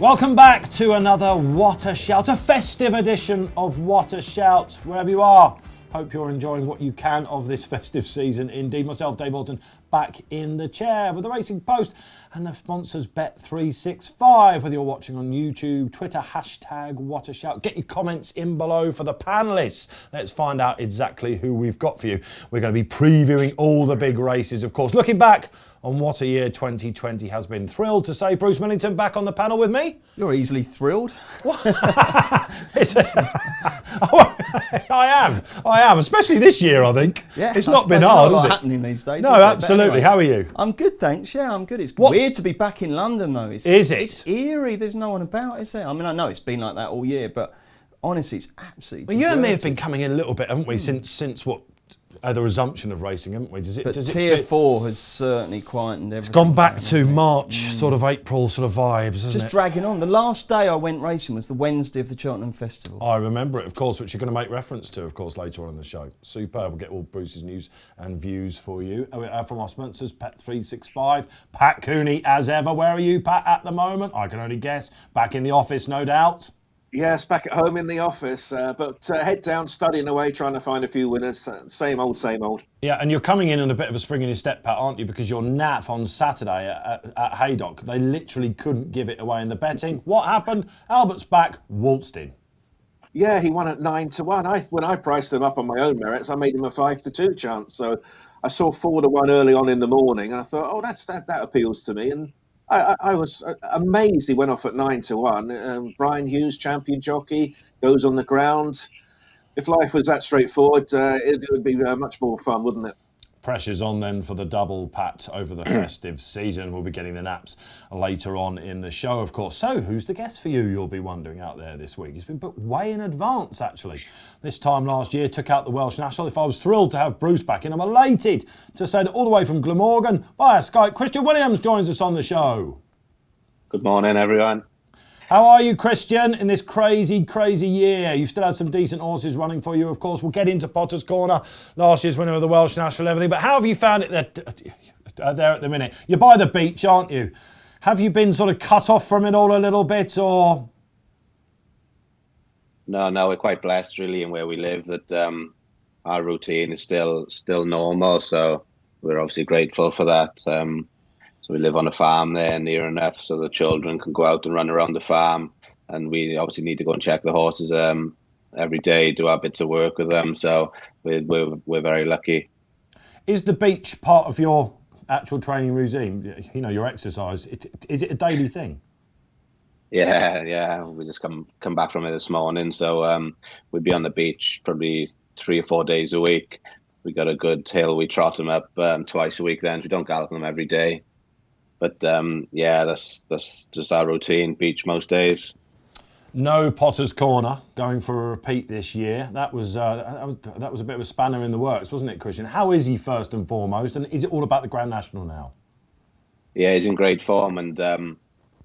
Welcome back to another What a Shout, a festive edition of What a Shout, wherever you are. Hope you're enjoying what you can of this festive season. Indeed, myself, Dave Orton, back in the chair with the Racing Post and the sponsors Bet365. Whether you're watching on YouTube, Twitter, hashtag What a Shout. Get your comments in below for the panellists. Let's find out exactly who we've got for you. We're going to be previewing all the big races, of course. Looking back on what a year 2020 has been. Thrilled to say Bruce Millington back on the panel with me. You're easily thrilled. What? I am, especially this year, I think. Yeah, it's not been hard, has it? Happening these days. No, absolutely. Anyway, how are you? I'm good, thanks. Yeah, I'm good. It's weird to be back in London, though. Is it? It's eerie. There's no one about, is there? I mean, I know it's been like that all year, but honestly, it's absolutely Well, you and me have been coming in a little bit, haven't we, since what? The resumption of racing, haven't we? Does Tier 4 has certainly quietened everything. It's gone back to March, sort of April sort of vibes, hasn't it? Just dragging on. The last day I went racing was the Wednesday of the Cheltenham Festival. I remember it, of course, which you're going to make reference to, of course, later on in the show. Superb. We'll get all Bruce's news and views for you. From our sponsors, Bet365. Pat Cooney, as ever. Where are you, Pat, at the moment? I can only guess. Back in the office, no doubt. Yes, back at home in the office, but head down, studying away, trying to find a few winners. Same old, same old. Yeah, and you're coming in on a bit of a spring in your step, Pat, aren't you? Because your nap on Saturday at Haydock, they literally couldn't give it away in the betting. What happened? Albert's back, waltzed in. Yeah, he won at 9-1. When I priced him up on my own merits, I made him a 5-2 chance. So I saw 4-1 early on in the morning, and I thought, oh, that appeals to me. And I was amazed he went off at 9-1. Brian Hughes, champion jockey, goes on the ground. If life was that straightforward, it would be much more fun, wouldn't it? Pressure's on then for the double, Pat, over the festive season. We'll be getting the naps later on in the show, of course. So, who's the guest for you, you'll be wondering out there this week? He's been booked way in advance, actually. This time last year, took out the Welsh National. If I was thrilled to have Bruce back in, I'm elated to say that all the way from Glamorgan, via Skype, Christian Williams joins us on the show. Good morning, everyone. How are you, Christian, in this crazy, crazy year? You've still had some decent horses running for you, of course. We'll get into Potter's Corner, last year's winner of the Welsh National, everything. But how have you found it there at the minute? You're by the beach, aren't you? Have you been sort of cut off from it all a little bit, or...? No, we're quite blessed, really, in where we live, that our routine is still normal. So we're obviously grateful for that. So we live on a farm there near enough so the children can go out and run around the farm. And we obviously need to go and check the horses every day, do our bits of work with them. So we're very lucky. Is the beach part of your actual training routine? You know, your exercise, is it a daily thing? Yeah. We just come back from it this morning. So we'd be on the beach probably 3 or 4 days a week. We got a good hill. We trot them up twice a week then. We don't gallop them every day. But that's just our routine, beach most days. No Potter's Corner going for a repeat this year. That was a bit of a spanner in the works, wasn't it, Christian? How is he first and foremost, and is it all about the Grand National now? Yeah, he's in great form, and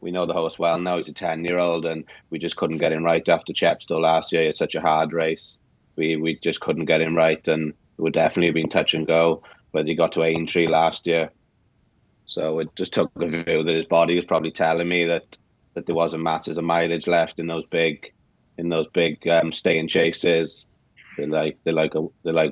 we know the horse well now. He's a 10-year-old, and we just couldn't get him right after Chepstow last year. It's such a hard race. We just couldn't get him right, and it would definitely have been touch and go. But he got to Aintree last year. So it just took a view that his body was probably telling me that there wasn't masses of mileage left in those big staying chases. They're like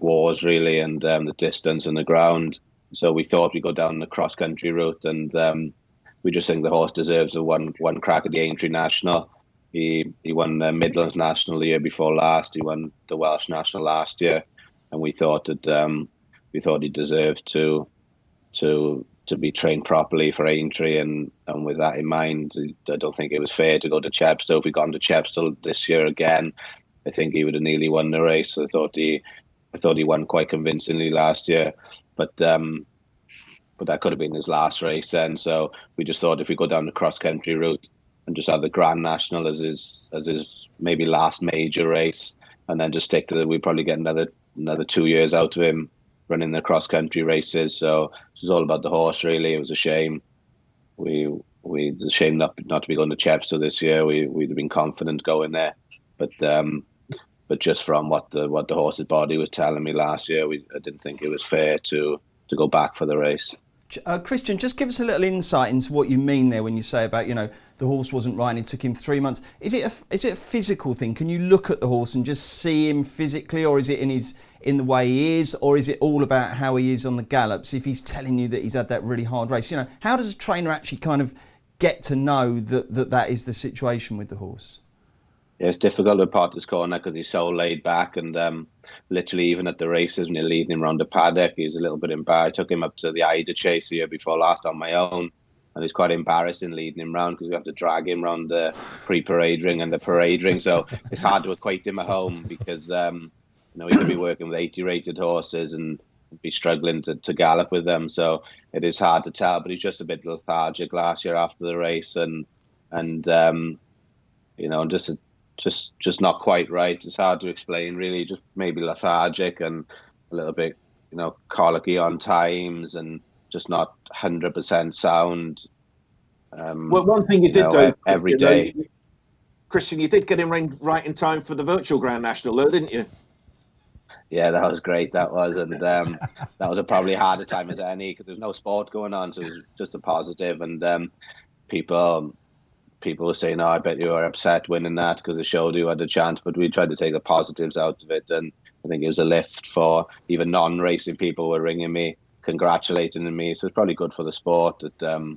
wars really, and the distance and the ground. So we thought we'd go down the cross country route, and we just think the horse deserves a one crack at the Aintree National. He won the Midlands National the year before last. He won the Welsh National last year, and we thought he deserved to be trained properly for Aintree, and with that in mind, I don't think it was fair to go to Chepstow. If we'd gone to Chepstow this year again, I think he would have nearly won the race. I thought he won quite convincingly last year, but that could have been his last race then. So we just thought if we go down the cross country route and just have the Grand National as his maybe last major race, and then just stick to we'd probably get another 2 years out of him running the cross country races. So it was all about the horse really. It was a shame. It was a shame not to be going to Chepstow this year. We'd have been confident going there, but just from what the horse's body was telling me last year, I didn't think it was fair to go back for the race. Christian, just give us a little insight into what you mean there when you say about, the horse wasn't right and it took him 3 months. Is it a physical thing? Can you look at the horse and just see him physically, or is it in the way he is, or is it all about how he is on the gallops? If he's telling you that he's had that really hard race, how does a trainer actually kind of get to know that is the situation with the horse? Yeah, it's difficult with Potter's Corner because he's so laid back, and literally even at the races when you're leading him around the paddock, he's a little bit embarrassed. I took him up to the Ida Chase the year before last on my own, and he's quite embarrassing leading him round because we have to drag him around the pre-parade ring and the parade ring. So it's hard to equate him at home because he could be working with 80 rated horses and be struggling to gallop with them. So it is hard to tell, but he's just a bit lethargic last year after the race, and just not quite right. It's hard to explain, really. Just maybe lethargic and a little bit, colicky on times, and just not 100% sound. Well, one thing you did do every day, Christian, you did get him right in time for the virtual Grand National, though, didn't you? Yeah, that was great. That was, and that was a probably harder time as any because there's no sport going on, so it was just a positive. And people were saying, "Oh, I bet you were upset winning that because it showed you had a chance." But we tried to take the positives out of it, and I think it was a lift for even non-racing people were ringing me, congratulating me. So it's probably good for the sport that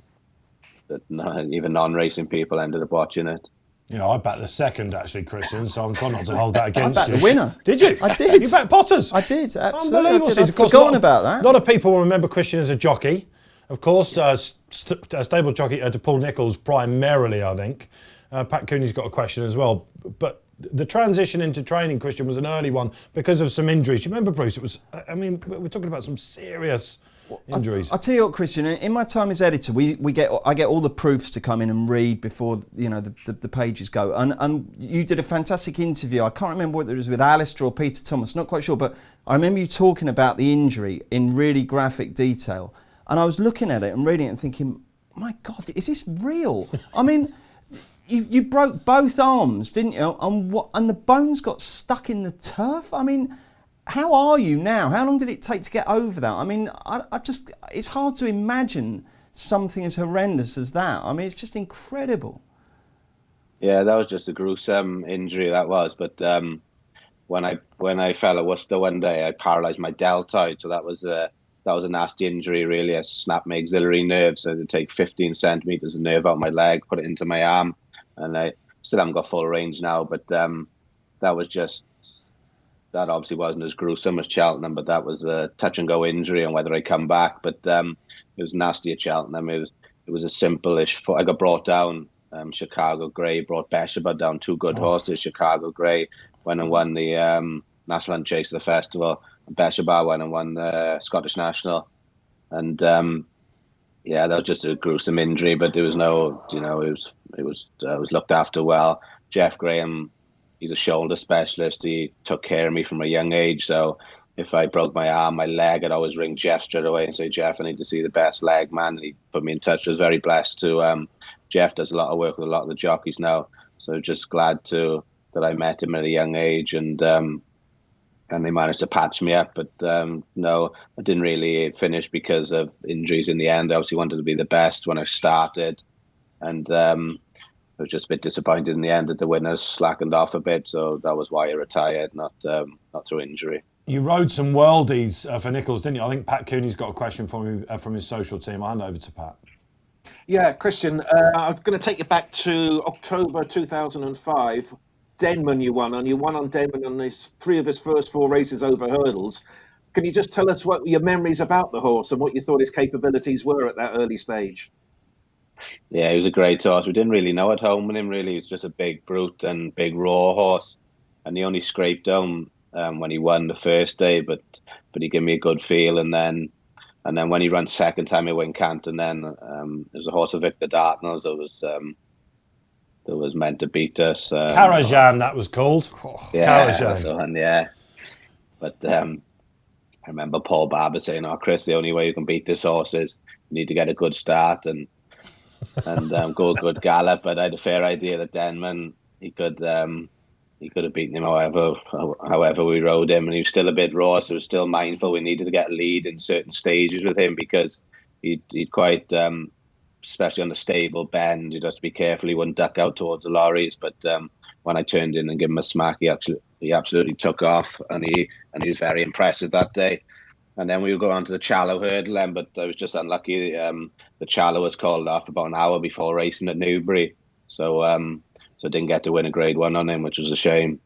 even non-racing people ended up watching it. Yeah, I backed the second, actually, Christian, so I'm trying not to hold that against you. I backed the winner. Did you? I did. You backed Potters? I did, absolutely. Unbelievable. I'd forgotten about that. A lot of people will remember Christian as a jockey. Of course, stable jockey to Paul Nicholls primarily, I think. Pat Cooney's got a question as well. But the transition into training, Christian, was an early one because of some injuries. You remember, Bruce? It was. We're talking about some serious injuries. I'll tell you what, Christian. In my time as editor, I get all the proofs to come in and read before the pages go. And you did a fantastic interview. I can't remember whether it was with Alistair or Peter Thomas. Not quite sure, but I remember you talking about the injury in really graphic detail. And I was looking at it and reading it and thinking, my God, is this real? I mean, you broke both arms, didn't you? And the bones got stuck in the turf. I mean, how are you now? How long did it take to get over that? I mean, it's hard to imagine something as horrendous as that. I mean, it's just incredible. Yeah, that was just a gruesome injury, that was. But when I fell at Worcester one day, I paralysed my deltoid, so that was a nasty injury, really. I snapped my axillary nerve, so I had to take 15 centimetres of nerve out my leg, put it into my arm, and I still haven't got full range now, but that obviously wasn't as gruesome as Cheltenham, but that was a touch-and-go injury on whether I come back, but it was nasty at Cheltenham. It was a simple-ish I got brought down, Chicago Grey brought Beshaba down, two good horses. Chicago Grey went and won the National Hunt Chase of the festival. Beshaba went and won the Scottish National, and that was just a gruesome injury. But there was no, it was looked after well. Jeff Graham, he's a shoulder specialist. He took care of me from a young age. So if I broke my arm, my leg, I'd always ring Jeff straight away and say, "Jeff, I need to see the best leg man." And he put me in touch. I was very blessed to. Jeff does a lot of work with a lot of the jockeys now, so just glad that I met him at a young age, and they managed to patch me up. But no, I didn't really finish because of injuries in the end. I obviously wanted to be the best when I started, and I was just a bit disappointed in the end that the winners slackened off a bit. So that was why I retired, not through injury. You rode some worldies for Nicholls, didn't you? I think Pat Cooney's got a question from his social team. I'll hand over to Pat. Yeah, Christian, I'm going to take you back to October 2005. Denman you won on Denman on three of his first four races over hurdles. Can you just tell us what your memories about the horse and what you thought his capabilities were at that early stage? Yeah, he was a great horse. We didn't really know at home with him, really. He was just a big brute and big raw horse. And he only scraped home when he won the first day, but he gave me a good feel. And then when he ran second time he went Kempton, then there was a horse of Victor Dartnell's that was meant to beat us. Karajan, that was called. Yeah, Karajan. That's the one, yeah. But I remember Paul Barber saying, "Oh, Chris, the only way you can beat this horse is you need to get a good start and go a good gallop." But I had a fair idea that Denman, he could have beaten him however we rode him, and he was still a bit raw, so it was still mindful we needed to get a lead in certain stages with him because he'd quite, especially on the stable bend, he'd have to be careful he wouldn't duck out towards the lorries. But when I turned in and gave him a smack, he absolutely took off, and he was very impressive that day. And then we would go on to the Challow hurdle then, but I was just unlucky. The Challow was called off about an hour before racing at Newbury, so I didn't get to win a Grade 1 on him, which was a shame.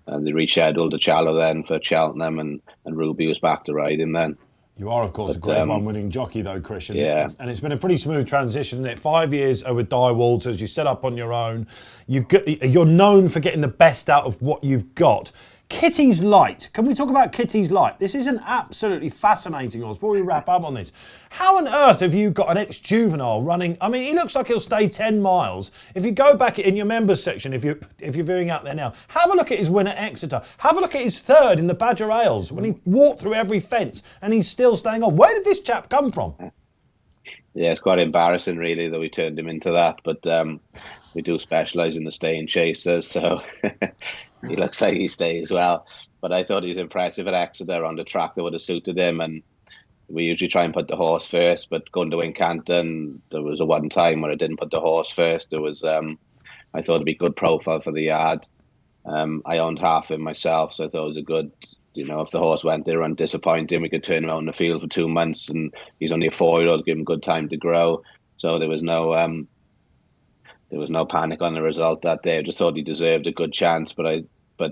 And they rescheduled the Challow then for Cheltenham, and Ruby was back to riding then. You are, of course, a Grade 1 winning jockey, though, Christian. Yeah. And it's been a pretty smooth transition, isn't it? 5 years with Di Walters, you set up on your own. You're known for getting the best out of what you've got. Kitty's Light. Can we talk about Kitty's Light? This is an absolutely fascinating horse. Before we wrap up on this, how on earth have you got an ex-juvenile running? I mean, he looks like he'll stay 10 miles. If you go back in your members section, if you're viewing out there now, have a look at his win at Exeter. Have a look at his third in the Badger Ales when he walked through every fence and he's still staying on. Where did this chap come from? Yeah, it's quite embarrassing, really, that we turned him into that. But we do specialise in the staying chasers, so he looks like he stays well. But I thought he was impressive at Exeter on the track that would have suited him. And we usually try and put the horse first, but going to Wincanton, there was a one time where I didn't put the horse first. There was, I thought it'd be good profile for the yard. I owned half him myself, so I thought it was a good, if the horse went there and disappointing, we could turn him out in the field for 2 months, and he's only a 4-year-old, give him good time to grow. So there was no panic on the result that day. I just thought he deserved a good chance, but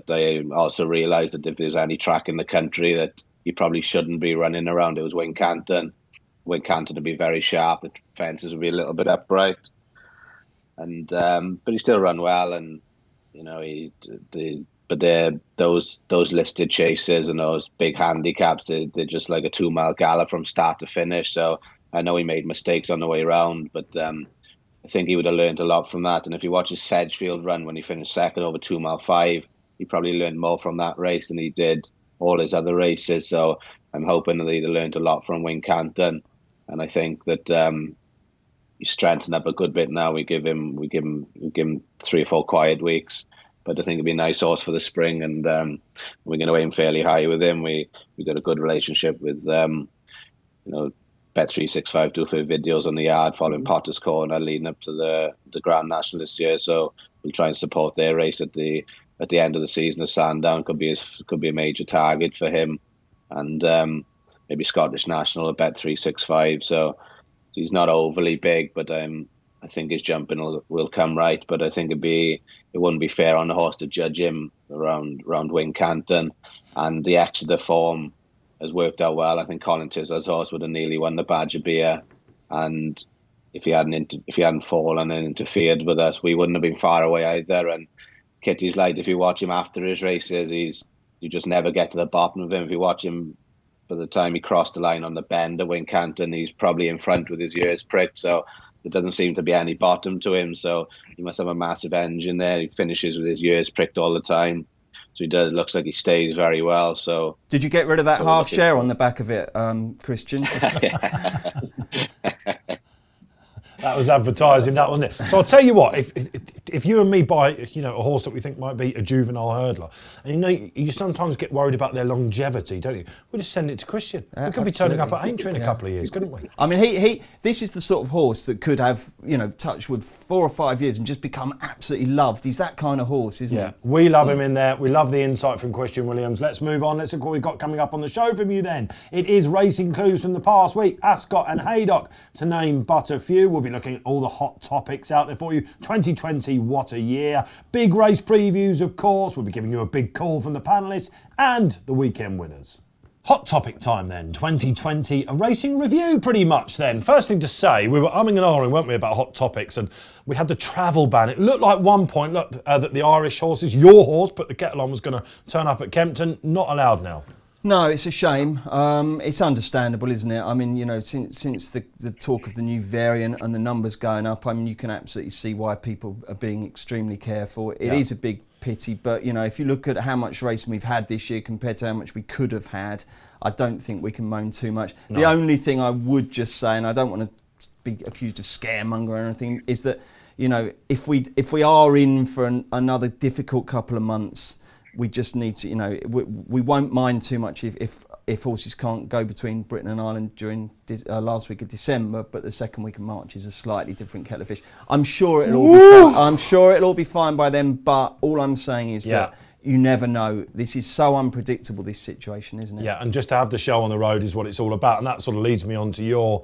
I also realised that if there's any track in the country that he probably shouldn't be running around, it was Wincanton. Wincanton would be very sharp. The fences would be a little bit upright, and but he still ran well. And those listed chases and those big handicaps, they're just like a 2-mile gallop from start to finish. So I know he made mistakes on the way around, but I think he would have learned a lot from that. And if you watch his Sedgefield run when he finished second over 2 mile 5, he probably learned more from that race than he did all his other races. So I'm hoping that he learned a lot from Wincanton. And I think that he's strengthened up a good bit now. We give him 3 or 4 quiet weeks. But I think it'd be a nice horse for the spring, and we're going to aim fairly high with him. We got a good relationship with Bet365 do for videos on the yard following Potter's Corner leading up to the Grand National this year. So we'll try and support their race at the end of the season. The Sandown could be a major target for him, and maybe Scottish National at Bet365. So he's not overly big, but I think his jumping will come right. But I think it wouldn't be fair on the horse to judge him around Wincanton, and the Exeter form has worked out well. I think Colin Tisler's horse would have nearly won the Badger Beer, and if he hadn't fallen and interfered with us, we wouldn't have been far away either. And Kitty's Light, if you watch him after his races, you just never get to the bottom of him. If you watch him by the time he crossed the line on the bend at Wincanton, he's probably in front with his ears pricked. So there doesn't seem to be any bottom to him. So he must have a massive engine there. He finishes with his ears pricked all the time. So he does. It looks like he stays very well. So did you get rid of that half share on the back of it, Christian? That was advertising, that wasn't it? So I'll tell you what, if you and me buy a horse that we think might be a juvenile hurdler, and you sometimes get worried about their longevity, don't you? We'll just send it to Christian. We could be turning up at Aintree in a couple of years, couldn't we? I mean, this is the sort of horse that could have, touch wood 4 or 5 years and just become absolutely loved. He's that kind of horse, isn't he? We love him in there. We love the insight from Christian Williams. Let's move on. Let's look what we've got coming up on the show from you then. It is racing clues from the past week. Ascot and Haydock, to name but a few. We'll be looking at all the hot topics out there for you. 2020, what a year. Big race previews, of course. We'll be giving you a big call from the panellists and the weekend winners. Hot topic time then, 2020, a racing review pretty much then. First thing to say, we were umming and ahhing, weren't we, about hot topics, and we had the travel ban. It looked like one point that the Irish horses, your horse, put the kettle on, was going to turn up at Kempton. Not allowed now. No, it's a shame. It's understandable, isn't it? I mean, since the talk of the new variant and the numbers going up, I mean, you can absolutely see why people are being extremely careful. It is a big pity, but, if you look at how much racing we've had this year compared to how much we could have had, I don't think we can moan too much. No. The only thing I would just say, and I don't want to be accused of scaremonger or anything, is that, if we are in for another difficult couple of months, we just need to, we won't mind too much if horses can't go between Britain and Ireland during last week of December, but the second week of March is a slightly different kettle of fish. I'm sure it'll all be fine. I'm sure it'll all be fine by then, but all I'm saying is that you never know. This is so unpredictable, this situation, isn't it? Yeah, and just to have the show on the road is what it's all about, and that sort of leads me on to your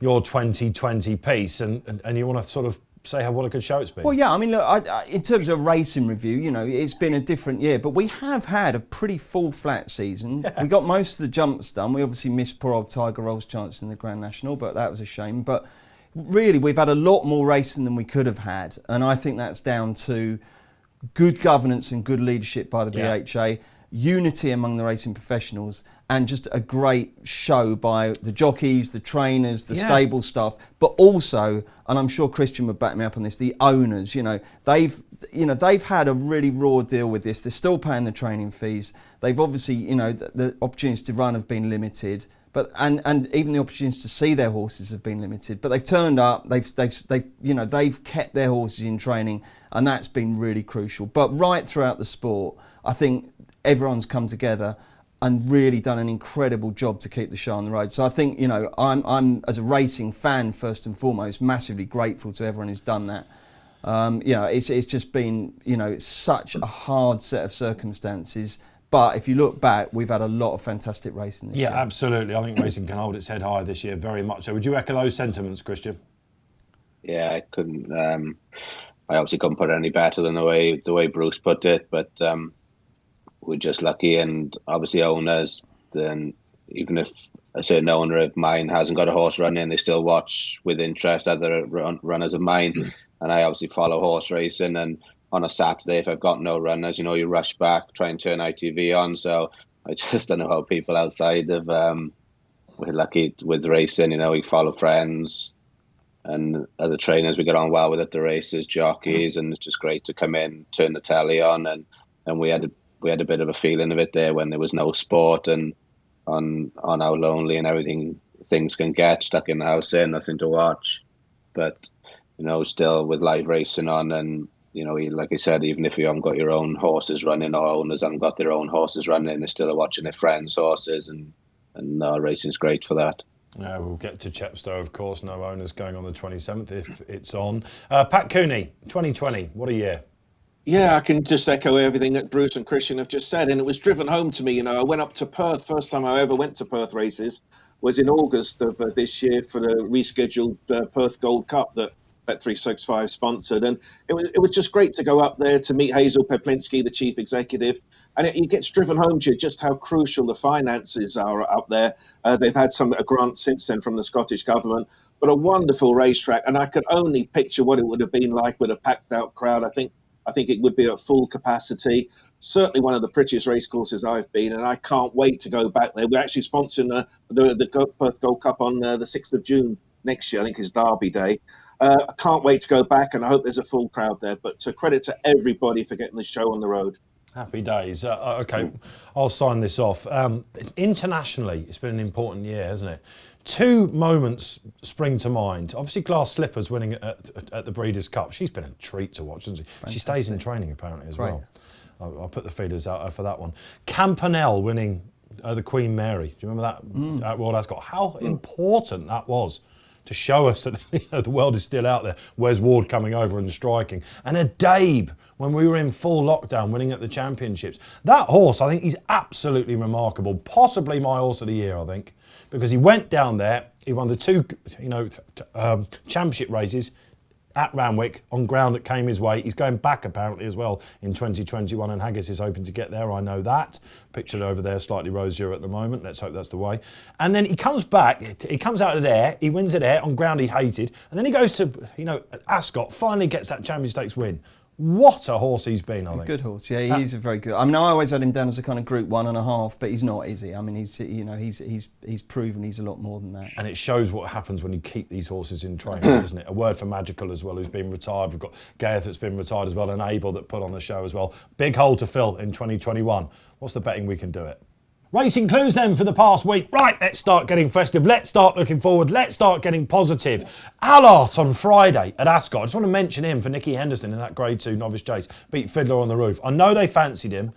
2020 piece, and you want to sort of say what a good show it's been. Well, yeah, I mean, look, in terms of racing review, it's been a different year, but we have had a pretty full flat season. Yeah. We got most of the jumps done. We obviously missed poor old Tiger Roll's chance in the Grand National, but that was a shame. But really, we've had a lot more racing than we could have had, and I think that's down to good governance and good leadership by the BHA, unity among the racing professionals, and just a great show by the jockeys, the trainers, the stable staff, but also, and I'm sure Christian would back me up on this, the owners. They've had a really raw deal with this. They're still paying the training fees. They've obviously, the opportunities to run have been limited, but and even the opportunities to see their horses have been limited. But they've turned up. They've kept their horses in training, and that's been really crucial. But right throughout the sport, I think everyone's come together and really done an incredible job to keep the show on the road. So I think, I'm as a racing fan, first and foremost, massively grateful to everyone who's done that. It's just been, it's such a hard set of circumstances. But if you look back, we've had a lot of fantastic racing this year. Yeah, absolutely. I think racing can hold its head high this year, very much so. Would you echo those sentiments, Christian? Yeah, I couldn't. I obviously couldn't put it any better than the way Bruce put it, but we're just lucky, and obviously owners, then even if a certain owner of mine hasn't got a horse running, they still watch with interest other runners of mine. And I obviously follow horse racing, and on a Saturday, if I've got no runners, you rush back, try and turn ITV on. So I just don't know how people outside of, we're lucky with racing, we follow friends and other trainers we get on well with at the races, jockeys, and it's just great to come in, turn the telly on, and we had a bit of a feeling of it there when there was no sport, and on how lonely and everything things can get, stuck in the house there, nothing to watch. But still with live racing on, and like I said, even if you haven't got your own horses running, or owners haven't got their own horses running, they're still watching their friends' horses, and racing's great for that. Yeah, we'll get to Chepstow, of course. No owners going on the 27th if it's on. Pat Cooney, 2020, what a year. Yeah, I can just echo everything that Bruce and Christian have just said. And it was driven home to me. I went up to Perth. First time I ever went to Perth races was in August of this year for the rescheduled Perth Gold Cup that Bet365 sponsored. And it was just great to go up there to meet Hazel Peplinski, the chief executive. And it gets driven home to you just how crucial the finances are up there. They've had a grant since then from the Scottish government, but a wonderful racetrack. And I could only picture what it would have been like with a packed out crowd. I think it would be at full capacity. Certainly one of the prettiest racecourses I've been, and I can't wait to go back there. We're actually sponsoring the Perth Gold Cup on the 6th of June next year, I think is Derby Day. I can't wait to go back, and I hope there's a full crowd there. But credit to everybody for getting the show on the road. Happy days. Okay, I'll sign this off. Internationally, it's been an important year, hasn't it? Two moments spring to mind. Obviously, Glass Slippers winning at the Breeders' Cup. She's been a treat to watch, hasn't she? Fantastic. She stays in training apparently as well. I'll put the feeders out for that one. Campanelle winning the Queen Mary. Do you remember that World Ascot? How important that was to show us that the world is still out there. Wes Ward coming over and striking. And a Dabe when we were in full lockdown winning at the championships. That horse, I think he's absolutely remarkable. Possibly my horse of the year, I think. Because he went down there, he won the two championship races at Randwick on ground that came his way. He's going back apparently as well in 2021, and Haggis is hoping to get there, I know that. Pictured over there, slightly rosier at the moment. Let's hope that's the way. And then he comes back, he comes out of there, he wins it there on ground he hated, and then he goes to, Ascot, finally gets that Champion Stakes win. What a horse he's been, I think. Good horse, yeah, he's a very good. I mean, I always had him down as a kind of Group 1.5, but he's not, is he? I mean, he's proven he's a lot more than that. And it shows what happens when you keep these horses in training, doesn't it? A word for Magical as well, who's been retired. We've got Gareth that's been retired as well, and Abel that put on the show as well. Big hole to fill in 2021. What's the betting we can do it? Racing clues then for the past week. Right, let's start getting festive. Let's start looking forward. Let's start getting positive. Allard on Friday at Ascot. I just want to mention him for Nicky Henderson in that Grade 2 novice chase. Beat Fiddler on the Roof. I know they fancied him.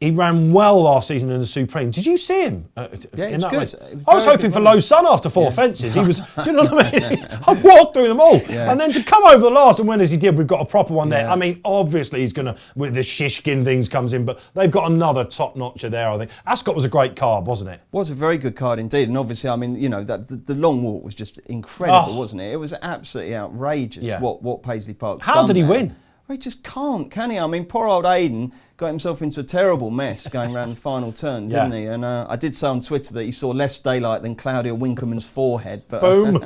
he ran well last season in the Supreme. Did you see him? Yeah, it's good. Race? I was hoping for low sun after 4 fences. He was, do you know what I mean? I've walked through them all. Yeah. And then to come over the last and win as he did, we've got a proper one there. Yeah. I mean, obviously he's going to, with the Shishkin things comes in, but they've got another top-notcher there, I think. Ascot was a great card, wasn't it? Was a very good card indeed. And obviously, I mean, you know, the long walk was just incredible, wasn't it? It was absolutely outrageous what Paisley Park's done. How did he there. win? Well, he just can't, can he? I mean, poor old Aidan got himself into a terrible mess going around the final turn, didn't he? And I did say on Twitter that he saw less daylight than Claudia Winkelmann's forehead. But, Boom.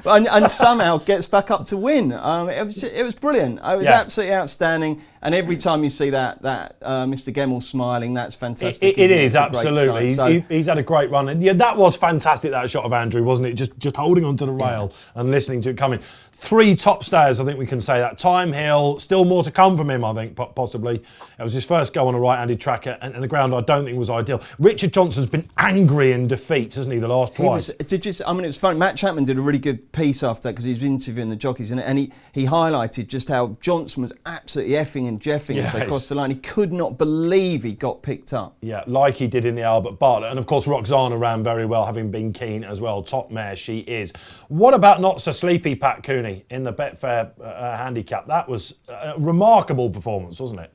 and somehow gets back up to win. It was brilliant. It was absolutely outstanding. And every time you see that Mr. Gamble smiling, that's fantastic. It is, absolutely. He's had a great run. And yeah, that was fantastic, that shot of Andrew, wasn't it? Just holding onto the rail and listening to it coming. 3 top stayers, I think we can say that. Time Hill, still more to come from him, I think, possibly. It was his first go on a right-handed tracker, and the ground I don't think was ideal. Richard Johnson's been angry in defeat, hasn't he, the last twice? It was funny. Matt Chapman did a really good piece after that because he was interviewing the jockeys, and he highlighted just how Johnson was absolutely effing and jeffing as they crossed the line. He could not believe he got picked up. Yeah, like he did in the Albert Bartlett. And of course, Roxana ran very well, having been keen as well. Top mare she is. What about not so sleepy Pat Cooney in the Betfair handicap? That was a remarkable performance, wasn't it?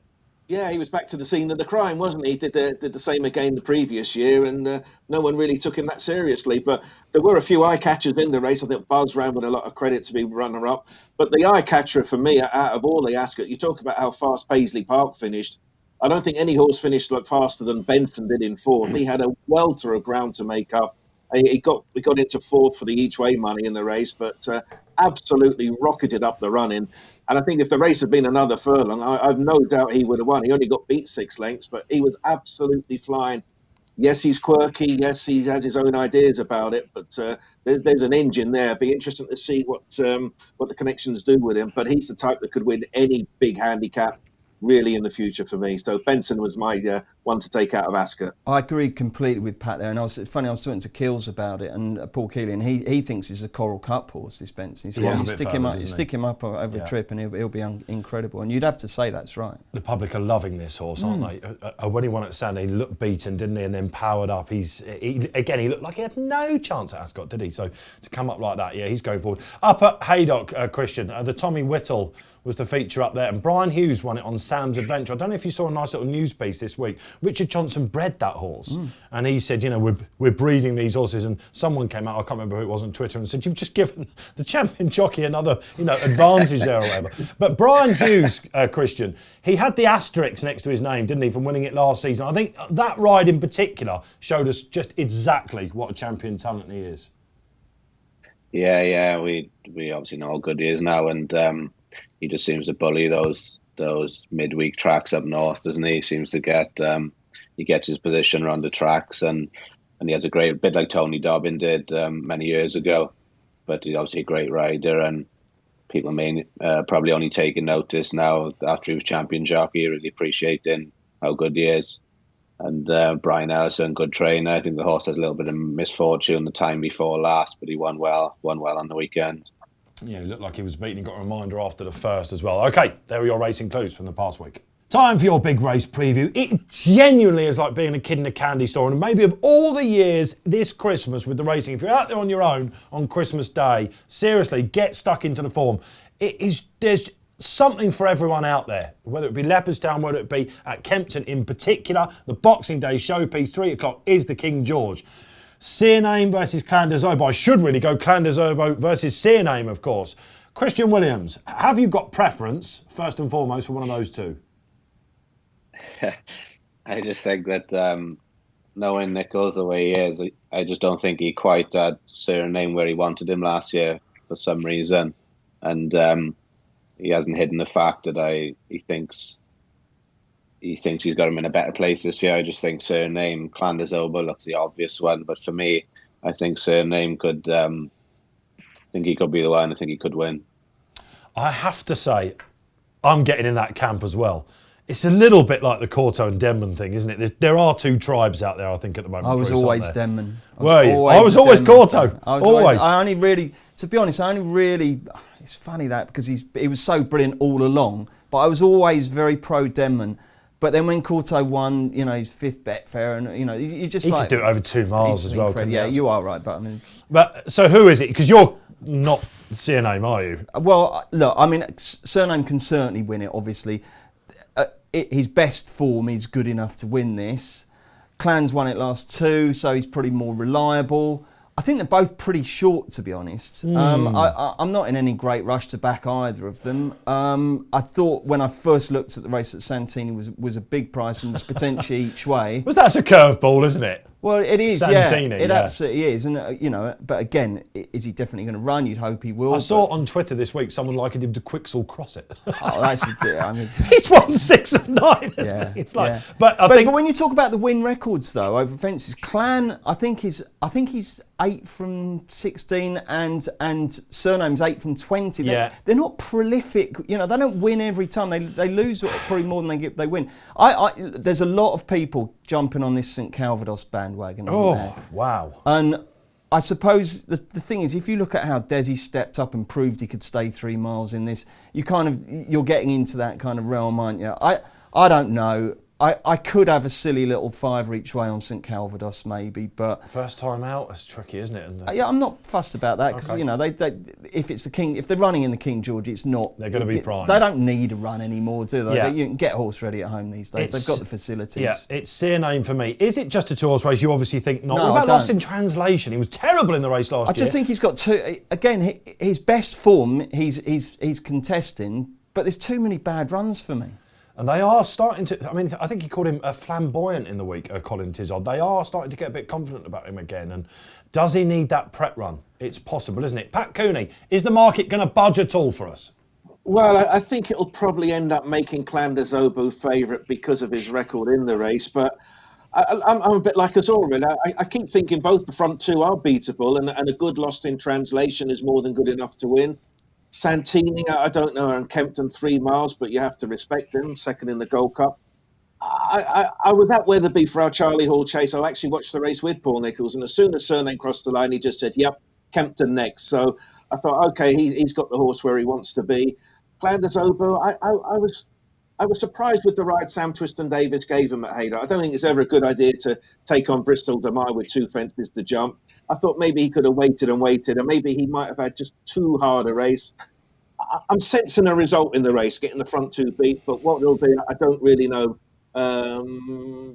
Yeah, he was back to the scene of the crime, wasn't he? Did the same again the previous year, and no one really took him that seriously. But there were a few eye catchers in the race. I think Buzz ran with a lot of credit to be runner-up. But the eye catcher for me, out of all the Ascot, you talk about how fast Paisley Park finished. I don't think any horse finished faster than Benson did in 4th. He had a welter of ground to make up. He got into 4th for the each-way money in the race, but absolutely rocketed up the running. And I think if the race had been another furlong, I've no doubt he would have won. He only got beat 6 lengths, but he was absolutely flying. Yes, he's quirky. Yes, he has his own ideas about it. But there's an engine there. It'd be interesting to see what the connections do with him. But he's the type that could win any big handicap really in the future for me. So Benson was my one to take out of Ascot. I agree completely with Pat there, and it's funny, I was talking to Keels about it, and Paul Keeley, and he thinks he's a Coral Cup horse, this Benson. He said, stick him up over a trip and he'll be incredible. And you'd have to say that's right. The public are loving this horse, aren't they? When he won at Sunday, he looked beaten, didn't he? And then powered up. He looked like he had no chance at Ascot, did he? So to come up like that, he's going forward. Up at Haydock, Christian, the Tommy Whittle was the feature up there, and Brian Hughes won it on Sam's Adventure. I don't know if you saw a nice little news piece this week. Richard Johnson bred that horse, and he said, we're breeding these horses, and someone came out, I can't remember who it was on Twitter, and said, you've just given the champion jockey another, advantage there or whatever. But Brian Hughes, Christian, he had the asterisk next to his name, didn't he, from winning it last season. I think that ride in particular showed us just exactly what a champion talent he is. Yeah, we obviously know how good he is now, and he just seems to bully those midweek tracks up north, doesn't he? He seems to he gets his position around the tracks, and he has a great bit like Tony Dobbin did many years ago. But he's obviously a great rider, and people may probably only taking notice now after he was champion jockey, really appreciating how good he is. And Brian Ellison, good trainer. I think the horse has a little bit of misfortune the time before last, but he won well on the weekend. Yeah, he looked like he was beaten. He got a reminder after the first as well. Okay, there are your racing clues from the past week. Time for your big race preview. It genuinely is like being a kid in a candy store. And maybe of all the years this Christmas with the racing, if you're out there on your own on Christmas Day, seriously, get stuck into the form. There's something for everyone out there, whether it be Leopardstown, whether it be at Kempton in particular. The Boxing Day showpiece, 3 o'clock, is the King George. Serename versus Clan des Obeaux. I should really go Clan des Obeaux versus Serename, of course. Christian Williams, have you got preference, first and foremost, for one of those two? I just think that knowing Nichols the way he is, I just don't think he quite had Serename where he wanted him last year for some reason. And he hasn't hidden the fact that he thinks he's got him in a better place this year. I just think Serename, Clan des Obeaux looks the obvious one, but for me, I think Serename could. I think he could be the one. I think he could win. I have to say, I'm getting in that camp as well. It's a little bit like the Corto and Denman thing, isn't it? There are two tribes out there, I think, at the moment. I was always Denman. I was always Corto. Always. I only really, to be honest, it's funny that because he was so brilliant all along, but I was always very pro Denman. But then when Corto won, his 5th Betfair, and you just he could do it over 2 miles as well. Yeah, you are right, but I mean. But so who is it? Because you're not surname, are you? Well, look, I mean, surname can certainly win it. Obviously, his best form is good enough to win this. Clan's won it last 2, so he's probably more reliable. I think they're both pretty short, to be honest. I'm not in any great rush to back either of them. I thought when I first looked at the race that Santini was a big price and was potentially each way. Well, that's a curveball, isn't it? Well, it is, Santini, It absolutely is. And, but again, is he definitely going to run? You'd hope he will. I saw on Twitter this week someone likened him to Quixel Crossett. Oh, that's ridiculous. I mean, he's won 6 of 9, hasn't he? It's like, yeah. But when you talk about the win records, though, over fences, Clan, I think he's 8 from 16 and Surname's 8 from 20. They're not prolific. They don't win every time. They lose probably more than they win. There's a lot of people jumping on this St Calvados bandwagon, isn't there? Wow. And I suppose the thing is, if you look at how Desi stepped up and proved he could stay 3 miles in this, you're getting into that kind of realm, aren't you? I don't know. I could have a silly little 5 each way on St Calvados maybe, but first time out, that's tricky, isn't it? And, yeah, I'm not fussed about that because if they're running in the King George, it's not. They're going to be primed. They don't need a run anymore, do they? Yeah. You can get horse ready at home these days. They've got the facilities. Yeah, it's surname for me. Is it just a 2-horse race? You obviously think not. No, What I about don't. Lost in Translation? He was terrible in the race last year. I just think he's got two. Again, his best form, he's contesting, but there's too many bad runs for me. And they are starting to, I think he called him a flamboyant in the week, Colin Tizard. They are starting to get a bit confident about him again. And does he need that prep run? It's possible, isn't it? Pat Cooney, is the market going to budge at all for us? Well, I think it'll probably end up making Clan des Obeaux favourite because of his record in the race. But I'm a bit like us all, really. I keep thinking both the front 2 are beatable, and a good Lost in Translation is more than good enough to win. Santini, I don't know, and Kempton 3 miles, but you have to respect him, second in the Gold Cup. I was at Wetherby for our Charlie Hall chase. I actually watched the race with Paul Nicholls, and as soon as Surname crossed the line, he just said, yep, Kempton next. So I thought, okay, he's got the horse where he wants to be. Clan des Obeaux, I was surprised with the ride Sam Twiston-Davies gave him at Haydock. I don't think it's ever a good idea to take on Bristol de Mai with 2 fences to jump. I thought maybe he could have waited, and maybe he might have had just too hard a race. I'm sensing a result in the race, getting the front 2 beat, but what it'll be, I don't really know.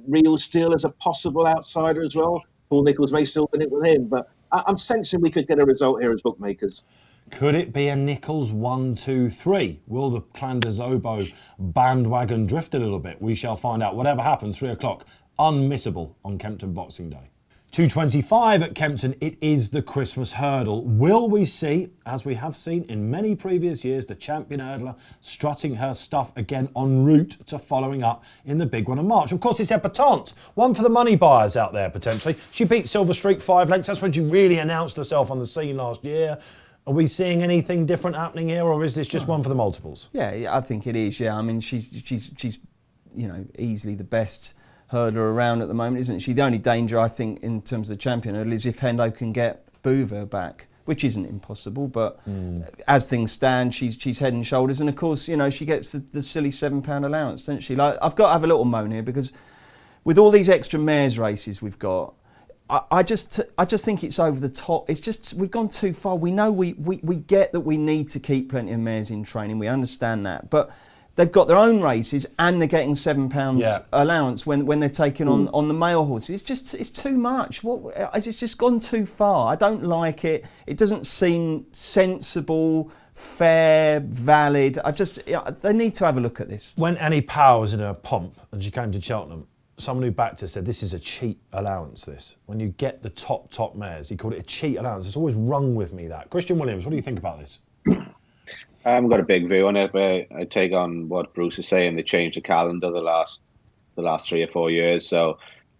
Real Steel as a possible outsider as well. Paul Nicholls may still win it with him, but I'm sensing we could get a result here as bookmakers. Could it be a Nicholls 1, 2, 3? Will the Clan des Obeaux bandwagon drift a little bit? We shall find out. Whatever happens, 3 o'clock, unmissable on Kempton Boxing Day. 2:25 at Kempton, it is the Christmas hurdle. Will we see, as we have seen in many previous years, the champion hurdler strutting her stuff again en route to following up in the big one in March? Of course, it's Epatante, one for the money buyers out there potentially. She beat Silver Streak 5 lengths. That's when she really announced herself on the scene last year. Are we seeing anything different happening here, or is this just one for the multiples? Yeah, I think it is. Yeah, I mean, she's easily the best hurdler around at the moment, isn't she? The only danger, I think, in terms of the champion hurdle is if Hendo can get Bouver back, which isn't impossible, but as things stand, she's head and shoulders. And of course, she gets the silly £7 allowance, doesn't she? Like, I've got to have a little moan here because with all these extra mares races we've got, I just think it's over the top. It's just we've gone too far. We know we get that we need to keep plenty of mares in training. We understand that, but they've got their own races and they're getting £7 allowance when they're taking on the male horses. It's too much. It's just gone too far. I don't like it. It doesn't seem sensible, fair, valid. They need to have a look at this. When Annie Power was in her pomp and she came to Cheltenham, someone who backed her said this is a cheat allowance, this. When you get the top mares, he called it a cheat allowance. It's always rung with me, that. Christian Williams, what do you think about this? I haven't got a big view on it, but I take on what Bruce is saying. They changed the calendar the last 3 or 4 years, so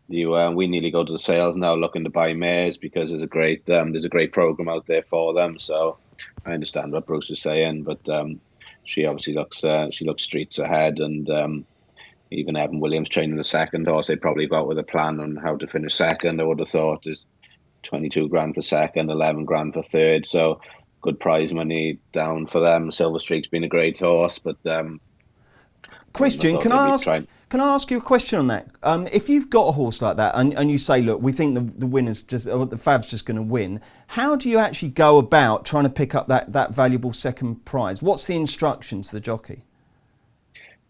we nearly go to the sales now looking to buy mares because there's a great program out there for them. So I understand what Bruce is saying, but she obviously looks streets ahead, and even Evan Williams training the second horse, they probably got with a plan on how to finish second. I would have thought is 22 grand for second, 11 grand for third. So good prize money down for them. Silver Streak's been a great horse, but Christian, can I Can I ask you a question on that? If you've got a horse like that and you say, look, we think the winner's just, or the fav's just going to win, how do you actually go about trying to pick up that valuable second prize? What's the instruction to the jockey?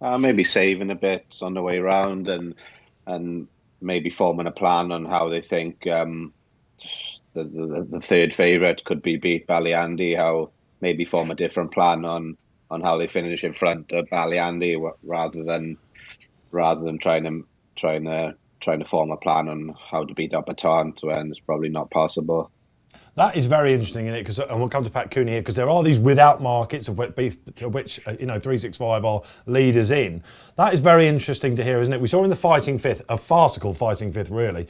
Maybe saving a bit on the way round and maybe forming a plan on how they think the third favourite could be beat Ballyandy, how maybe form a different plan on how they finish in front of Ballyandy rather than trying to form a plan on how to beat up a taunt when it's probably not possible. That is very interesting, isn't it? And we'll come to Pat Cooney here, because there are these without markets of which 365 are leaders in. That is very interesting to hear, isn't it? We saw in the Fighting Fifth, a farcical Fighting Fifth, really.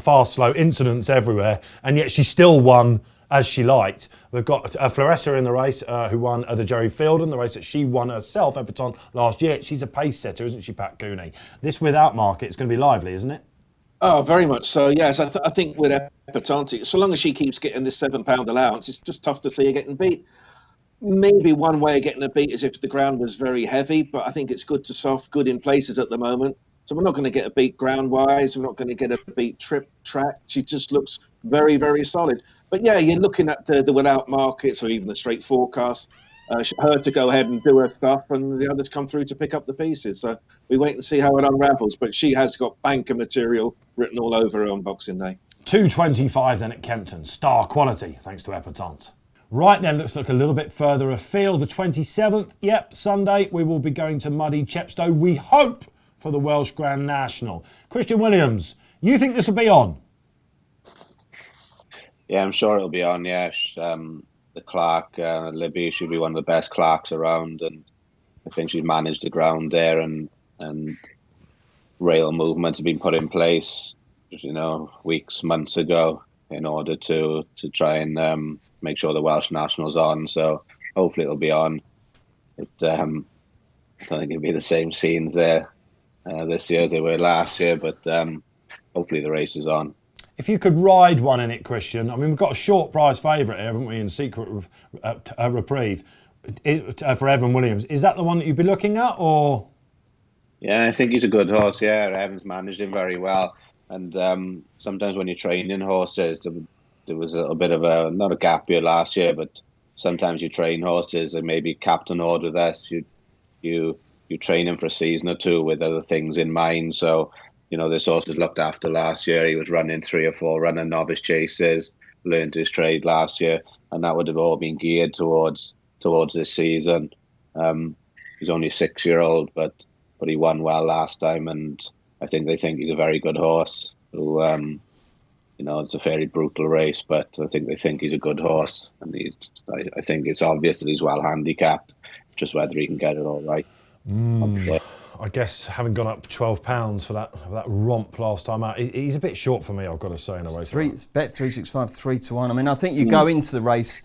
Fast, slow incidents everywhere, and yet she still won as she liked. We've got Floressa in the race, who won the Jerry Fielden, the race that she won herself, Epperton, last year. She's a pace setter, isn't she, Pat Cooney? This without market is going to be lively, isn't it? Oh, very much so, yes. I think with Epperton, so long as she keeps getting this £7 allowance, it's just tough to see her getting beat. Maybe one way of getting her beat is if the ground was very heavy, but I think it's good to soft, good in places at the moment. So we're not going to get a beat ground-wise. We're not going to get a beat trip track. She just looks very, very solid. But yeah, you're looking at the without markets or even the straight forecast. Her to go ahead and do her stuff, and the others come through to pick up the pieces. So we wait and see how it unravels. But she has got banker material written all over her on Boxing Day. 2:25 then at Kempton. Star quality, thanks to Epperton. Right then, let's look a little bit further afield. The 27th, Sunday, we will be going to muddy Chepstow, we hope, for the Welsh Grand National. Christian Williams, you think this will be on? Yeah, I'm sure it'll be on, yeah. The Clark, Libby, she'll be one of the best Clarks around, and I think she's managed the ground there, and rail movements have been put in place, weeks, months ago, in order to try and make sure the Welsh National's on. So hopefully it'll be on. I don't think it'll be the same scenes there this year as they were last year, but hopefully the race is on. If you could ride one in it, Christian, I mean, we've got a short prize favourite here, haven't we, in Secret Reprieve for Evan Williams. Is that the one that you'd be looking at, or...? Yeah, I think he's a good horse, yeah. Evan's managed him very well. And sometimes when you're training horses, there was a little bit of not a gap year last year, but sometimes you train horses and maybe captain order this. You train him for a season or two with other things in mind. So, this horse was looked after last year. He was running 3 or 4 running novice chases, learned his trade last year, and that would have all been geared towards this season. He's only a 6-year-old, but he won well last time, and I think they think he's a very good horse. Who, it's a very brutal race, but I think they think he's a good horse, and I think it's obvious that he's well handicapped. Just whether he can get it all right. I guess having gone up £12 for that romp last time out, he's a bit short for me, I've got to say, in a race. Bet 365, 3-1. I mean, I think you go into the race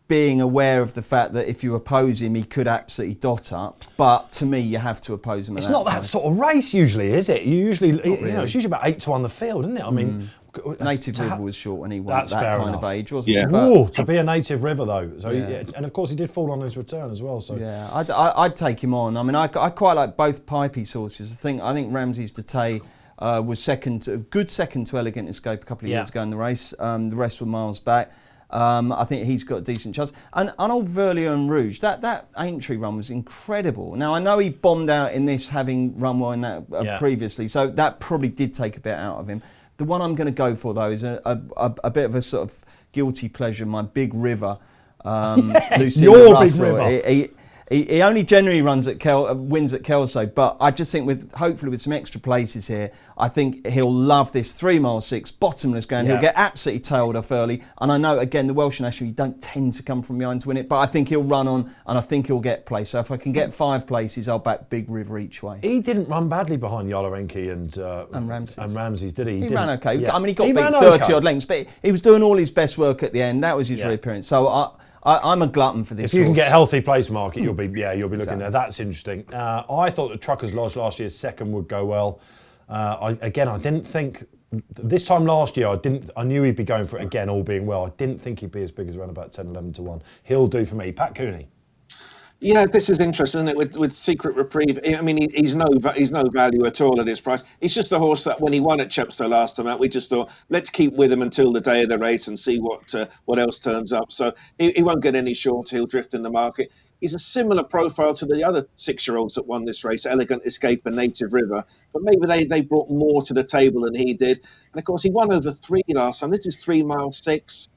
being aware of the fact that if you oppose him, he could absolutely dot up. But to me, you have to oppose him. It's not that sort of race usually, is it? It's usually about 8-1 the field, isn't it? I mean, Native River was short when he won that kind of age, wasn't it? Yeah. To be a Native River though, so and of course he did fall on his return as well. So yeah, I'd take him on. I mean, I quite like both Pipey's horses. I think Ramsey's Detay was good second to Elegant Escape a couple of years ago in the race. The rest were miles back. I think he's got a decent chance. And old Verlion Rouge, that Aintree run was incredible. Now, I know he bombed out in this, having run well in that previously, so that probably did take a bit out of him. The one I'm going to go for, though, is a bit of a sort of guilty pleasure, my Big River. Your Russell. Big River. He only generally wins at Kelso, but I just think hopefully with some extra places here, I think he'll love this 3 mile 6 bottomless going. He'll get absolutely tailed off early, and I know again the Welsh National, you don't tend to come from behind to win it, but I think he'll run on and I think he'll get place. So if I can get 5 places, I'll back Big River each way. He didn't run badly behind Yolorenki and Ramses, did he? He ran okay. Yeah. I mean, he got beat 30 odd lengths, but he was doing all his best work at the end. That was his reappearance. So I'm a glutton for this. If you can get healthy place market, you'll be looking there. That's interesting. I thought the Truckers Lodge last year's second would go well. I didn't think this time last year. I knew he'd be going for it again, all being well. I didn't think he'd be as big as around about 10, 11 to 1. He'll do for me. Pat Cooney. Yeah, this is interesting, isn't it? With Secret Reprieve, I mean, he's no value at all at his price. He's just a horse that when he won at Chepstow last time out, we just thought, let's keep with him until the day of the race and see what else turns up. So he won't get any short. He'll drift in the market. He's a similar profile to the other 6-year-olds that won this race, Elegant Escape and Native River. But maybe they brought more to the table than he did. And of course, he won over 3 last time. This is 3 mile 6.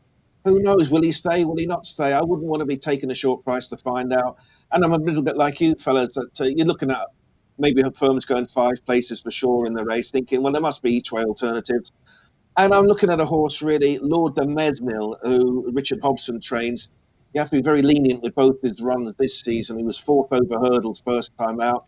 Who knows? Will he stay? Will he not stay? I wouldn't want to be taking a short price to find out. And I'm a little bit like you fellas, that you're looking at maybe firms going 5 places for sure in the race, thinking, well, there must be each way alternatives. And I'm looking at a horse, really, Lord de Mesnil, who Richard Hobson trains. You have to be very lenient with both his runs this season. He was 4th over hurdles first time out.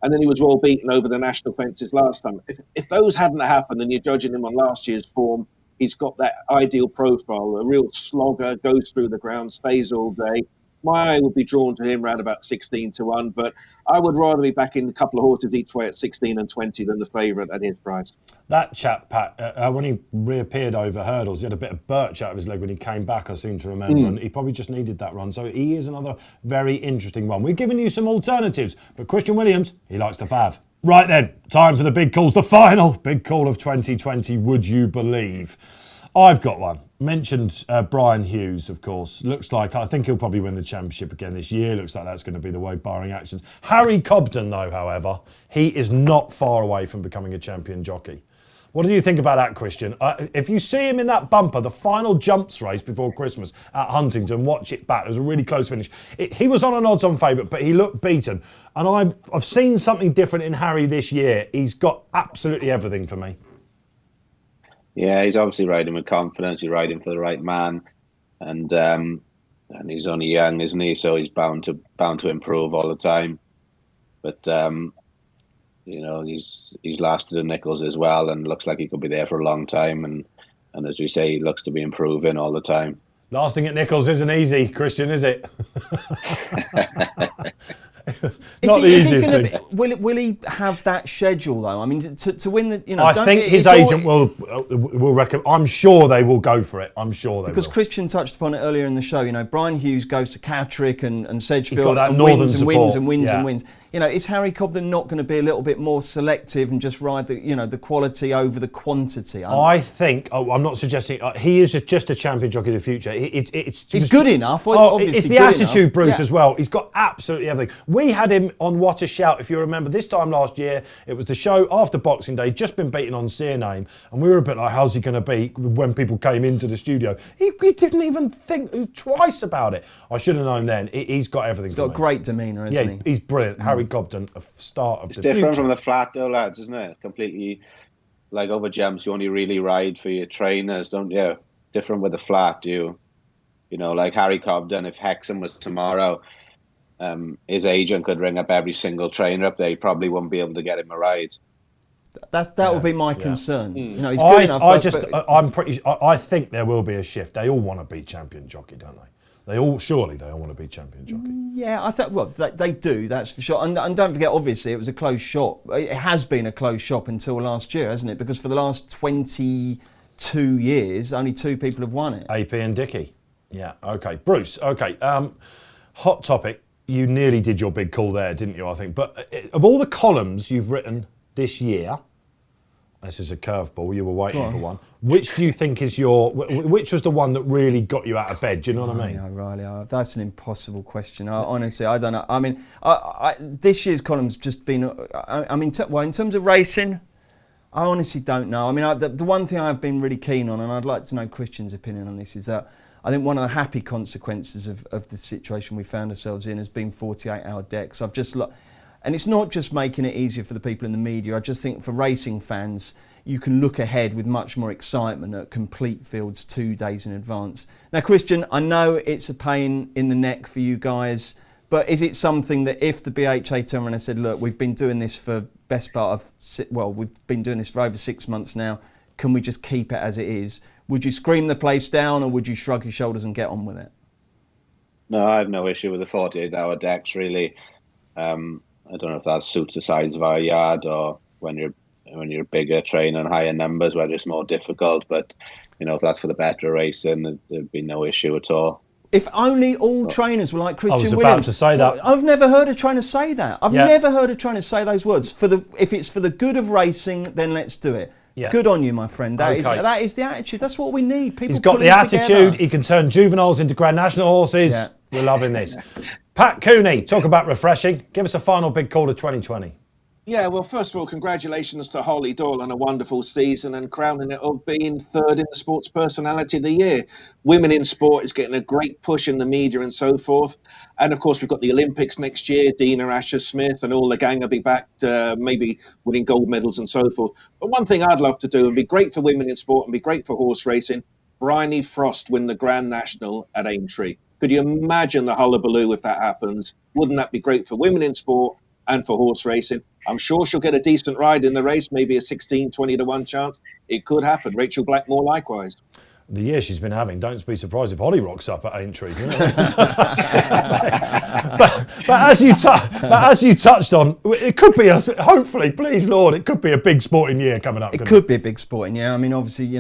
And then he was well beaten over the national fences last time. If those hadn't happened and you're judging him on last year's form, he's got that ideal profile, a real slogger, goes through the ground, stays all day. My eye would be drawn to him around about 16-1, but I would rather be backing a couple of horses each way at 16 and 20 than the favourite at his price. That chap, Pat, when he reappeared over hurdles, he had a bit of birch out of his leg when he came back, I seem to remember, and he probably just needed that run. So he is another very interesting one. We've given you some alternatives, but Christian Williams, he likes to fav. Right then, time for the big calls. The final big call of 2020, would you believe? I've got one. Mentioned Brian Hughes, of course. I think he'll probably win the championship again this year. Looks like that's going to be the way, barring actions. Harry Cobden, though, however, he is not far away from becoming a champion jockey. What do you think about that, Christian? If you see him in that bumper, the final jumps race before Christmas at Huntington, watch it back. It was a really close finish. He was on an odds-on favourite, but he looked beaten. And I've seen something different in Harry this year. He's got absolutely everything for me. Yeah, he's obviously riding with confidence. He's riding for the right man, and he's only young, isn't he? So he's bound to improve all the time. But he's lasted in Nichols as well, and looks like he could be there for a long time. And as we say, he looks to be improving all the time. Lasting at Nichols isn't easy, Christian, is it? Not the easiest thing. Will he have that schedule though? I mean, to win the, I think his agent will recommend. I'm sure they will go for it. I'm sure they will. Because Christian touched upon it earlier in the show. Brian Hughes goes to Catterick and Sedgefield and wins. Is Harry Cobden not going to be a little bit more selective and just ride the quality over the quantity? I think. I'm not suggesting he is just a champion jockey of the future. He's good enough. It's the attitude, Bruce, as well. He's got absolutely everything. We had him on What a Shout, if you remember. This time last year, it was the show after Boxing Day, just been beaten on Serename, and we were a bit like, how's he going to be when people came into the studio? He didn't even think twice about it. I should have known then. He's got everything. He's got a great demeanour, isn't he? He's brilliant. Harry Cobden, a start of the future. It's different from the flat though, lads, isn't it? Completely, like over jumps, you only really ride for your trainers, don't you? Different with the flat, like Harry Cobden, if Hexham was tomorrow, his agent could ring up every single trainer up there. He probably wouldn't be able to get him a ride. That would be my concern. He's good enough. I think there will be a shift. They all want to be champion jockey, don't they? They all want to be champion jockey. Yeah, I think. Well, they do. That's for sure. And don't forget, obviously, it was a closed shop. It has been a closed shop until last year, hasn't it? Because for the last 22 years, only 2 people have won it. AP and Dickey. Yeah. Okay, Bruce. Okay. Hot topic. You nearly did your big call there, didn't you? I think. But of all the columns you've written this year, this is a curveball. You were waiting for one. Which do you think is which was the one that really got you out of bed? Do you know what I mean? Yeah, Riley, that's an impossible question. Honestly, I don't know. I mean, this year's column's just been. In terms of racing, I honestly don't know. I mean, the one thing I've been really keen on, and I'd like to know Christian's opinion on this, is that I think one of the happy consequences of the situation we found ourselves in has been 48-hour decks. And it's not just making it easier for the people in the media. I just think for racing fans, you can look ahead with much more excitement at complete fields 2 days in advance. Now, Christian, I know it's a pain in the neck for you guys, but is it something that if the BHA turned around and said, look, we've been doing this for we've been doing this for over 6 months now, can we just keep it as it is? Would you scream the place down, or would you shrug your shoulders and get on with it? No, I have no issue with the 48-hour decks, really. I don't know if that suits the size of our yard, or when you're bigger, training and higher numbers, where it's more difficult. But if that's for the better racing, there'd be no issue at all. If only all trainers were like Christian about Williams. to say that. I've never heard a trainer say that. I've never heard a trainer say those words. If it's for the good of racing, then let's do it. Yeah. Good on you, my friend. That Okay. is the attitude. That's what we need. People He's got the pulling attitude. together. He can turn juveniles into Grand National horses. Yeah. We're loving this. Pat Cooney, talk about refreshing. Give us a final big call to 2020. Yeah, well, first of all, congratulations to Holly Doyle on a wonderful season and crowning it of being third in the Sports Personality of the Year. Women in sport is getting a great push in the media and so forth. And of course, we've got the Olympics next year. Dina Asher-Smith and all the gang will be back, maybe winning gold medals and so forth. But one thing I'd love to do and be great for women in sport and be great for horse racing, Bryony Frost win the Grand National at Aintree. Could you imagine the hullabaloo if that happens? Wouldn't that be great for women in sport and for horse racing? I'm sure she'll get a decent ride in the race, maybe a 16, 20 to 1 chance. It could happen. Rachel Blackmore likewise. The year she's been having, don't be surprised if Holly rocks up at Aintree. You know? but as you touched on, it could be, hopefully, please Lord, it could be a big sporting year coming up. It could be a big sporting year. I mean, obviously,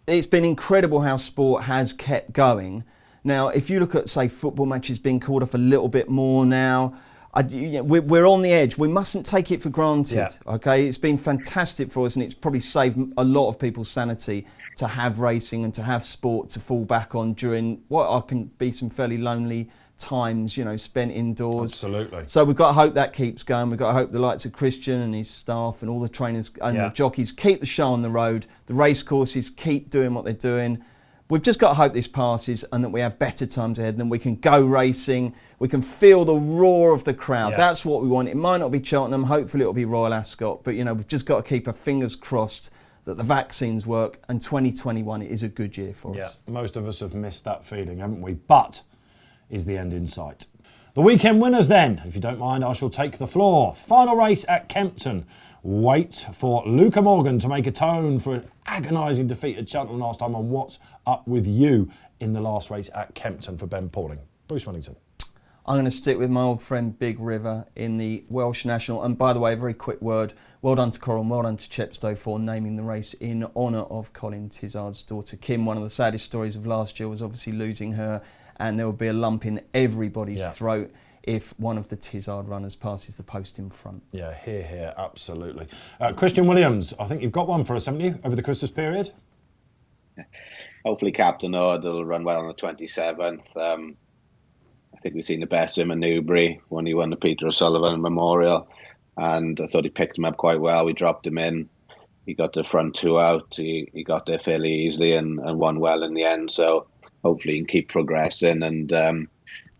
it's been incredible how sport has kept going. Now, if you look at, say, football matches being called off a little bit more now, we're on the edge. We mustn't take it for granted. Yeah. Okay, it's been fantastic for us, and it's probably saved a lot of people's sanity to have racing and to have sport to fall back on during what can be some fairly lonely times, spent indoors. Absolutely. So we've got to hope that keeps going. We've got to hope the likes of Christian and his staff and all the trainers and the jockeys keep the show on the road. The race courses keep doing what they're doing. We've just got to hope this passes and that we have better times ahead, and then we can go racing. We can feel the roar of the crowd. Yeah. That's what we want. It might not be Cheltenham. Hopefully it'll be Royal Ascot. But, we've just got to keep our fingers crossed that the vaccines work, and 2021 is a good year for us. Yeah, most of us have missed that feeling, haven't we? But is the end in sight? The weekend winners then. If you don't mind, I shall take the floor. Final race at Kempton. Wait for Luca Morgan to make a tone for an agonising defeat at Cheltenham last time on What's Up With You in the last race at Kempton for Ben Pauling. Bruce Millington. I'm going to stick with my old friend Big River in the Welsh National. And by the way, a very quick word. Well done to Coral and well done to Chepstow for naming the race in honour of Colin Tizard's daughter Kim. One of the saddest stories of last year was obviously losing her, and there will be a lump in everybody's throat if one of the Tizard runners passes the post in front. Yeah, here, absolutely. Christian Williams, I think you've got one for us, haven't you, over the Christmas period? Hopefully Captain Ord will run well on the 27th. I think we've seen the best of him in Newbury when he won the Peter O'Sullivan Memorial, and I thought he picked him up quite well. We dropped him in. He got the front two out. He got there fairly easily and won well in the end. So hopefully he can keep progressing. And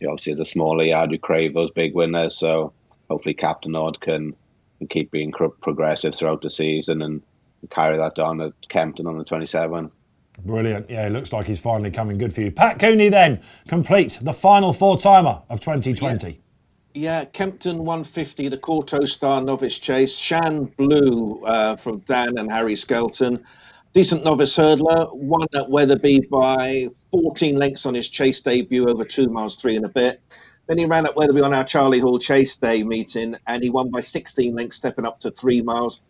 obviously as a smaller yard, you crave those big winners. So hopefully Captain Ord can keep being progressive throughout the season and carry that on at Kempton on the 27th. Brilliant. Yeah, it looks like he's finally coming good for you. Pat Cooney then, complete the final four-timer of 2020. Yeah, Kempton 150, the Corto Star Novice Chase. Shan Blue from Dan and Harry Skelton. Decent novice hurdler, won at Wetherby by 14 lengths on his chase debut over 2 miles, 3 and a bit. Then he ran at Wetherby on our Charlie Hall Chase Day meeting, and he won by 16 lengths, stepping up to 3 miles.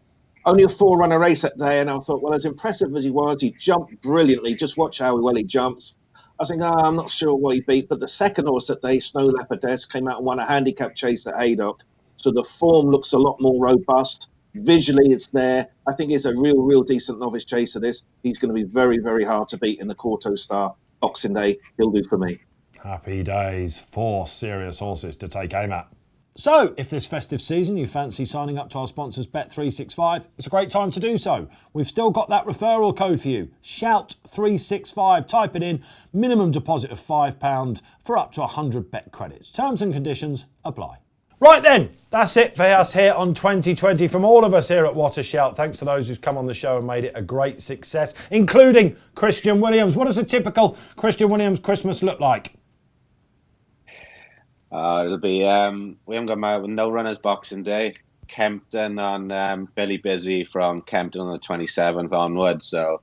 Only a 4-runner race that day, and I thought, well, as impressive as he was, he jumped brilliantly. Just watch how well he jumps. I was thinking, I'm not sure what he beat, but the second horse that day, Snow Leopard, came out and won a handicap chase at Haydock. So the form looks a lot more robust. Visually, it's there. I think he's a real decent novice chaser. This he's going to be very, very hard to beat in the Corto Star Boxing Day. He'll do for me. Happy days. 4 serious horses to take aim at. So, if this festive season you fancy signing up to our sponsors Bet365, it's a great time to do so. We've still got that referral code for you. Shout365. Type it in. Minimum deposit of £5 for up to 100 bet credits. Terms and conditions apply. Right then, that's it for us here on 2020 from all of us here at What a Shout. Thanks to those who've come on the show and made it a great success, including Christian Williams. What does a typical Christian Williams Christmas look like? It'll be we haven't got no runners Boxing Day. Kempton on Billy Busy from Kempton on the 27th onwards. So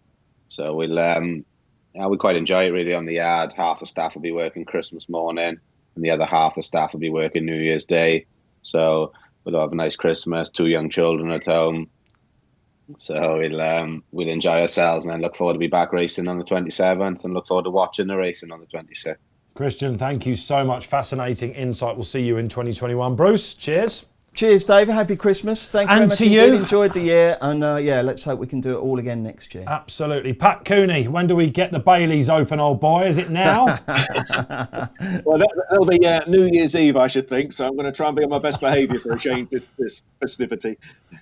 we'll we quite enjoy it really on the yard. Half the staff will be working Christmas morning, and the other half the staff will be working New Year's Day. So we'll have a nice Christmas. 2 young children at home. So we'll enjoy ourselves and then look forward to be back racing on the 27th and look forward to watching the racing on the 26th. Christian, thank you so much. Fascinating insight. We'll see you in 2021. Bruce, cheers. Cheers, David. Happy Christmas. Thank you very And much to indeed. you. Enjoyed the year. And let's hope we can do it all again next year. Absolutely. Pat Cooney, when do we get the Baileys open, old boy? Is it now? Well, that'll be New Year's Eve, I should think. So I'm going to try and be on my best behaviour for a change this festivity.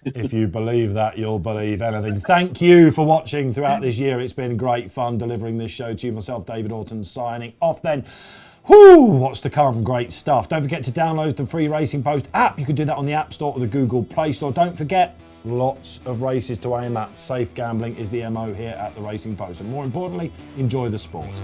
If you believe that, you'll believe anything. Thank you for watching throughout this year. It's been great fun delivering this show to you. Myself, David Orton, signing off then. Whoo, what's to come? Great stuff. Don't forget to download the free Racing Post app. You can do that on the App Store or the Google Play Store. Don't forget, lots of races to aim at. Safe gambling is the MO here at the Racing Post. And more importantly, enjoy the sport.